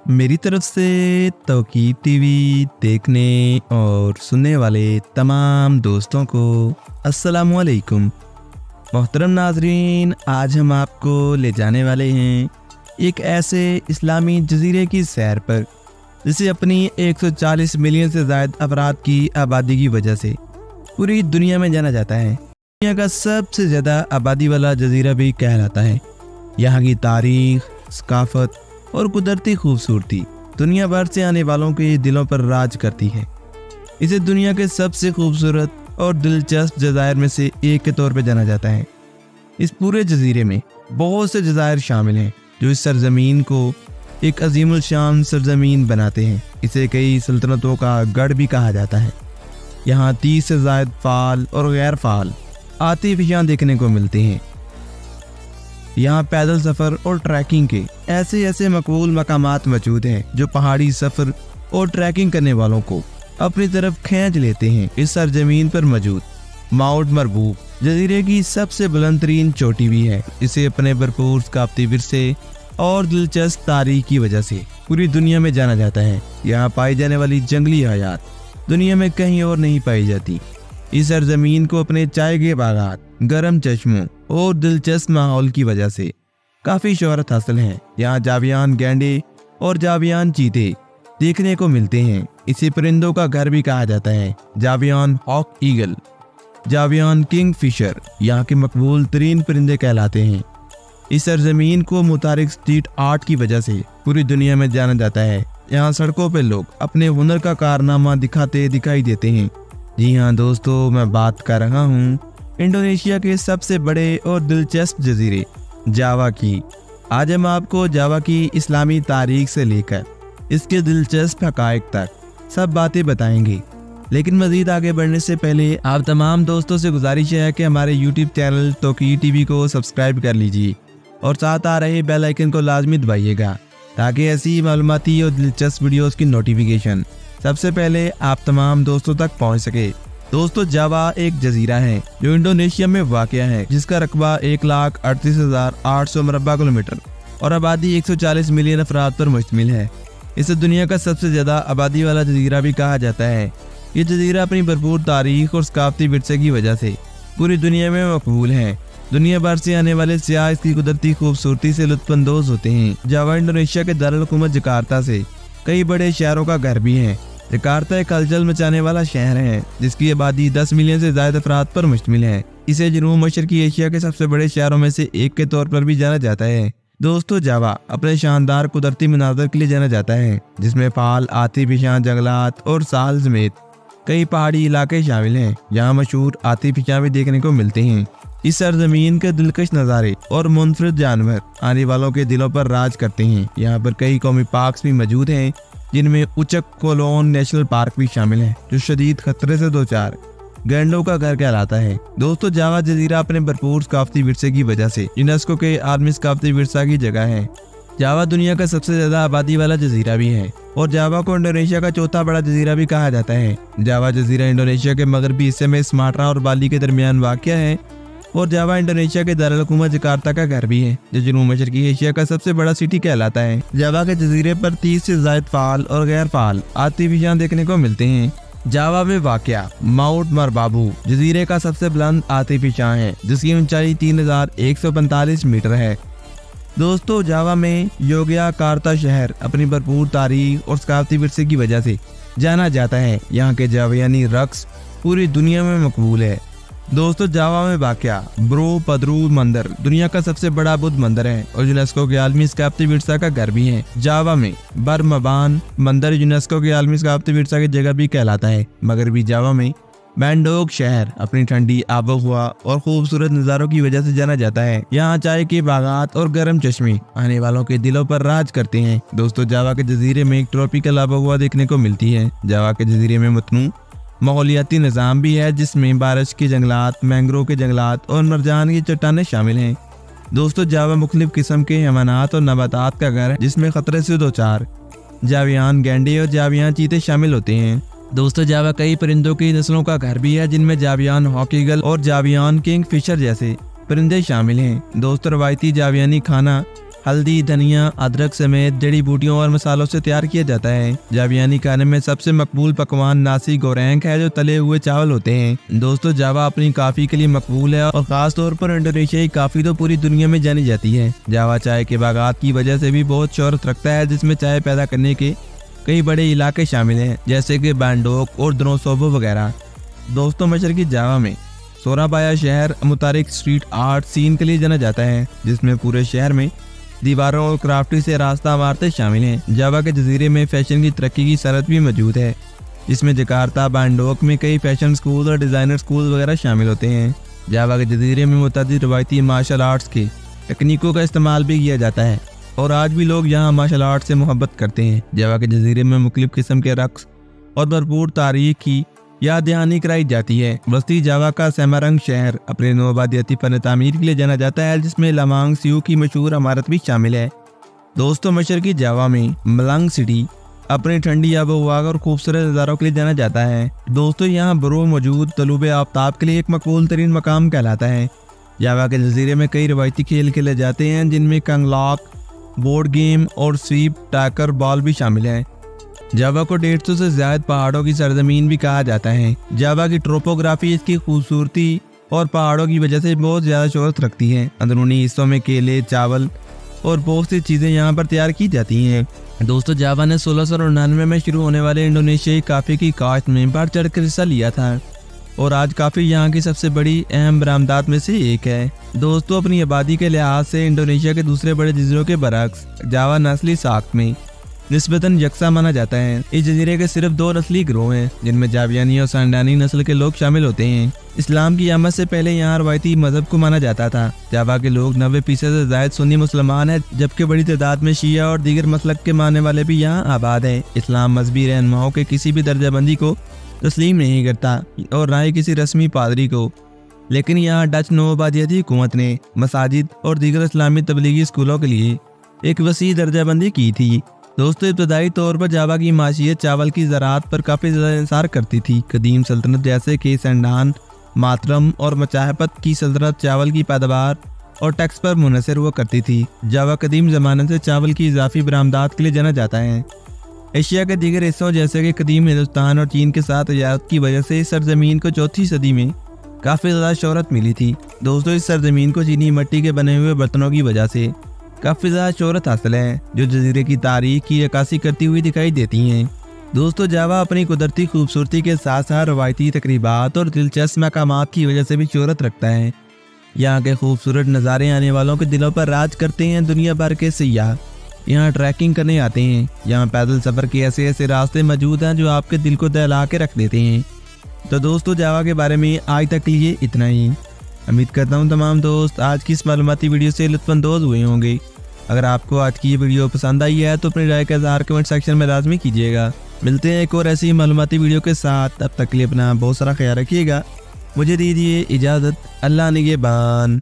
मेरी तरफ से तौकीर टीवी देखने और सुनने वाले तमाम दोस्तों को अस्सलामु अलैकुम। मोहतरम नाजरीन, आज हम आपको ले जाने वाले हैं एक ऐसे इस्लामी जजीरे की सैर पर जिसे अपनी 140 मिलियन से ज़ायद अफराद की आबादी की वजह से पूरी दुनिया में जाना जाता है। दुनिया का सबसे ज़्यादा आबादी वाला जजीरा भी कहलाता है। यहाँ की तारीख, सकाफत और कुदरती खूबसूरती दुनिया भर से आने वालों के दिलों पर राज करती है। इसे दुनिया के सबसे खूबसूरत और दिलचस्प जज़ायर में से एक के तौर पर जाना जाता है। इस पूरे जजीरे में बहुत से जज़ायर शामिल हैं जो इस सरजमीन को एक अजीमुल शान सरजमीन बनाते हैं। इसे कई सल्तनतों का गढ़ भी कहा जाता है। यहाँ 30 से ज़ायद फ़ाल और गैर फ़ाल आतिफ़ियाँ देखने को मिलते हैं। यहाँ पैदल सफ़र और ट्रैकिंग के ऐसे मकबूल मकामात मौजूद हैं जो पहाड़ी सफ़र और ट्रैकिंग करने वालों को अपनी तरफ खींच लेते हैं। इस सरजमीन पर मौजूद माउंट मरबूब जजीरे की सबसे बुलंद तरीन चोटी भी है। इसे अपने भरपूर सकाफती विरसे और दिलचस्प तारीख की वजह से पूरी दुनिया में जाना जाता है। यहाँ पाई जाने वाली जंगली हयात दुनिया में कहीं और नहीं पाई जाती। इस सरजमीन को अपने चाय के बागात, गर्म चश्मों और दिलचस्प माहौल की वजह से काफ़ी शोहरत हासिल है। यहाँ जावियान गैंडे और जावियान चीते देखने को मिलते हैं। इसे परिंदों का घर भी कहा जाता है। जावियान हॉक ईगल, जावियान किंग फिशर यहाँ के मकबूल तरीन परिंदे कहलाते हैं। इस सरजमीन को मुतारिक स्ट्रीट आर्ट की वजह से पूरी दुनिया में जाना जाता है। यहाँ सड़कों पर लोग अपने हुनर का कारनामा दिखाते दिखाई देते हैं। जी हाँ दोस्तों, मैं बात कर रहा हूँ इंडोनेशिया के सबसे बड़े और दिलचस्प जजीरे जावा की। आज हम आपको जावा की इस्लामी तारीख से लेकर इसके दिलचस्प हकायक तक सब बातें बताएंगे। लेकिन मज़ीद आगे बढ़ने से पहले आप तमाम दोस्तों से गुजारिश है कि हमारे यूट्यूब चैनल तौकीर टीवी को सब्सक्राइब कर लीजिए और साथ आ रहे बेल आइकन को लाजमी दबाइएगा ताकि ऐसी मालूमाती और दिलचस्प वीडियोस की नोटिफिकेशन सबसे पहले आप तमाम दोस्तों तक पहुंच सके। दोस्तों, जावा एक जजीरा है जो इंडोनेशिया में वाक़या है, जिसका रकबा 1,38,800 मुरब्बा किलोमीटर और आबादी 140 मिलियन अफराद पर मुश्तमिल है। इसे दुनिया का सबसे ज़्यादा आबादी वाला जजीरा भी कहा जाता है। ये जजीरा अपनी भरपूर तारीख और सकाफती विरसे की वजह से पूरी दुनिया में मकबूल है। दुनिया भर से आने वाले सियाह इसकी कुदरती खूबसूरती से लुत्फानंदोज होते हैं। जावा इंडोनेशिया के दारुल हुकूमत जकार्ता से कई बड़े शहरों का घर भी है। जकार्ता एक हलचल मचाने वाला शहर है जिसकी आबादी 10 मिलियन से ज़्यादा अफराद पर मुश्तमिल है। इसे जनूब मशरकी एशिया के सबसे बड़े शहरों में से एक के तौर पर भी जाना जाता है। दोस्तों, जावा अपने शानदार कुदरती मनाज़र के लिए जाना जाता है जिसमें फाल, आतिफिशां जंगलात और साल समेत कई पहाड़ी इलाके शामिल हैं। यहाँ मशहूर आतिफिशां भी देखने को मिलते हैं। इस सरजमीन के दिलकश नज़ारे और मुनफरिद जानवर आने वालों के दिलों पर राज करते हैं। यहाँ पर कई कौमी पार्क भी मौजूद हैं जिनमें उचक कोलोन नेशनल पार्क भी शामिल है जो शदीद खतरे से दो चार गैंडों का घर कहलाता है। दोस्तों, जावा जजीरा अपने भरपूर सकाफती विरसे की वजह से यूनेस्को के आलमी सकाफती विरसा की जगह है। जावा दुनिया का सबसे ज्यादा आबादी वाला जजीरा भी है और जावा को इंडोनेशिया का चौथा बड़ा जजीरा भी कहा जाता है। जावा जजीरा इंडोनेशिया के मगरबी हिस्से में सुमात्रा और बाली के दरमियान वाक़या है और जावा इंडोनेशिया के दारुल हुकूमत जकार्ता का घर भी है जो जनूब मशरकी एशिया का सबसे बड़ा सिटी कहलाता है। जावा के जजीरे पर 30 से ज़ायद फ़ाल और गैर फ़ाल आतिफिशां देखने को मिलते हैं। जावा में वाक़या माउंट मरबाबू जजीरे का सबसे बुलंद आतिफिशां है जिसकी ऊंचाई 3,145 मीटर है। दोस्तों, जावा में योग्याकार्ता शहर अपनी भरपूर तारीख और सकाफती विरसे की वजह से जाना जाता है। यहाँ के जावियानी रक्स पूरी दुनिया में मकबूल है। दोस्तों, जावा में वाक़या ब्रो पदरू मंदिर दुनिया का सबसे बड़ा बुद्ध मंदिर है और यूनेस्को के आलमी सकाफती विरसा का घर भी है। जावा में बरमबान मंदिर यूनेस्को के आलमी सकाफती विरसा की जगह भी कहलाता है। मगरबी जावा में बैंडोक शहर अपनी ठंडी आबोहवा और खूबसूरत नज़ारों की वजह से जाना जाता है। यहाँ चाय के बागात और गर्म चश्मे आने वालों के दिलों पर राज करते हैं। दोस्तों, जावा के जजीरे में एक ट्रॉपिकल आबोहवा देखने को मिलती है। जावा के जजीरे में मतनू माहौलियाती निज़ाम भी है जिसमें बारिश के जंगलात, मैंग्रोव के जंगलात और मरजान की चट्टानें शामिल हैं। दोस्तों, जावा मुख्तलिफ किस्म के हैवानात और नबातात का घर है जिसमें खतरे से दो चार जावियान गैंडे और जावियान चीते शामिल होते हैं। दोस्तों, जावा कई परिंदों की नस्लों का घर भी है जिनमें जावियान हॉक ईगल और जावियान किंग फिशर जैसे परिंदे शामिल हैं। दोस्तों रवायती जावियानी खाना हल्दी, धनिया, अदरक समेत जड़ी बूटियों और मसालों से तैयार किया जाता है। जावियानी खाने में सबसे मकबूल पकवान नासी गोरैंक है जो तले हुए चावल होते हैं। दोस्तों जावा अपनी कॉफी के लिए मकबूल है और खास तौर पर इंडोनेशियाई कॉफी तो पूरी दुनिया में जानी जाती है। जावा चाय के बागात की वजह से भी बहुत शोहरत रखता है, जिसमें चाय पैदा करने के कई बड़े इलाके शामिल हैं जैसे कि बैंडोक और द्रोसोबो वगैरह। दोस्तों मशरकी जावा में सोराबाया शहर मुतारिक स्ट्रीट आर्ट सीन के लिए जाना जाता है, जिसमें पूरे शहर में दीवारों और क्राफ्टी से रास्ता इमारतें शामिल हैं। जावा के जजीरे में फैशन की तरक्की की सरहद भी मौजूद है, जिसमें जकार्ता, बैंडोक में कई फैशन स्कूल और डिज़ाइनर स्कूल वगैरह शामिल होते हैं। जावा के जजीरे में मुतअद्दिद रवायती मार्शल आर्ट्स की तकनीकों का इस्तेमाल भी किया जाता है और आज भी लोग यहाँ मार्शल आर्ट से मोहब्बत करते हैं। जावा के जजीरे में मुख्तलिफ किस्म के रक्स और भरपूर तारीख की याद दहानी कराई जाती है। वस्ती जावा का सेमारंग शहर अपने नौआबादियाती फन तामीर के लिए जाना जाता है, जिसमें लमांग सियू की मशहूर इमारत भी शामिल है। दोस्तों मशरकी जावा में मलांग सिटी अपनी ठंडी आबोहवा और खूबसूरत नज़ारों के लिए जाना जाता है। दोस्तों यहाँ बरो मौजूद तलूब आफ्ताब के लिए एक मकबूल तरीन मकाम कहलाता है। जावा के जजीरे में कई रवायती खेल खेले जाते हैं, जिनमें कंगलॉक, बोर्ड गेम और स्वीप टाकर बॉल भी शामिल है। जावा को 150 से ज्यादा पहाड़ों की सरजमीन भी कहा जाता है। जावा की ट्रोपोग्राफी इसकी खूबसूरती और पहाड़ों की वजह से बहुत ज़्यादा शोहरत रखती है। अंदरूनी हिस्सों में केले, चावल और बहुत सी चीज़ें यहाँ पर तैयार की जाती हैं। दोस्तों जावा ने 1699 में शुरू होने वाले इंडोनेशियाई काफ़ी की काश्त में बढ़ चढ़ कर हिस्सा लिया था और आज काफ़ी यहाँ की सबसे बड़ी अहम बरामदात में से एक है। दोस्तों अपनी आबादी के लिहाज से इंडोनेशिया के दूसरे बड़े जजीरों के बरक्स जावा नस्ली साख्त में निस्बतन यकसा माना जाता है। इस जजीरे के सिर्फ 2 नस्ली गिरोह हैं, जिनमें जावियानी और सांडानी नस्ल के लोग शामिल होते हैं। इस्लाम की आमद से पहले यहाँ रवायती मजहब को माना जाता था। जावा के लोग 90% से ज्यादा सुन्नी मुसलमान हैं, जबकि बड़ी तादाद में शिया और दीगर मसलक के मानने वाले भी यहाँ आबाद हैं। इस्लाम मजहबी रहनुमाओं के किसी भी दर्जाबंदी को तस्लीम नहीं करता और ना ही किसी रस्मी पादरी को, लेकिन यहाँ डच नौआबादियाती हुकूमत ने मसाजिद और दीगर इस्लामी तबलीगी स्कूलों के लिए एक वसी दर्जाबंदी की थी। दोस्तों इब्तदाई तौर पर जावा की माशियत चावल की ज़राअत पर काफ़ी ज़्यादा इंसार करती थी। कदीम सल्तनत जैसे कि सैंडान, मातरम और मचाहपत की सल्तनत चावल की पैदावार और टैक्स पर मुनहसर हुआ करती थी। जावा कदीम ज़माने से चावल की इजाफी बरामदात के लिए जाना जाता है। एशिया के दीगर हिस्सों जैसे कि कदीम हिंदुस्तान और चीन के साथ तजारत की वजह से इस सरजमीन को 4वीं सदी में काफ़ी ज़्यादा शोहरत मिली थी। दोस्तों इस सरजमीन को चीनी मिट्टी के बने हुए बर्तनों की वजह से काफ़ी ज़्यादा शोहरत हासिल है, जो जजीरे की तारीख की अक्कासी करती हुई दिखाई देती हैं। दोस्तों जावा अपनी कुदरती खूबसूरती के साथ साथ रवायती तकरीबात और दिलचस्प मकामात की वजह से भी शोहरत रखता है। यहाँ के खूबसूरत नज़ारे आने वालों के दिलों पर राज करते हैं। दुनिया भर के सयाह यहाँ ट्रैकिंग करने आते हैं। यहाँ पैदल सफ़र के ऐसे ऐसे रास्ते मौजूद हैं जो आपके दिल को दहला के रख देते हैं। तो दोस्तों जावा के बारे में आज तक के लिए इतना ही। उम्मीद करता हूँ तमाम दोस्त आज की इस मालूमाती वीडियो से लुत्फ़अंदोज़ हुए होंगे। अगर आपको आज की ये वीडियो पसंद आई है तो अपनी राय का इज़हार कमेंट सेक्शन में लाजमी कीजिएगा। मिलते हैं एक और ऐसी मालूमाती वीडियो के साथ। तब तक के लिए अपना बहुत सारा ख्याल रखिएगा। मुझे दीजिए इजाज़त। अल्लाह निगहबान।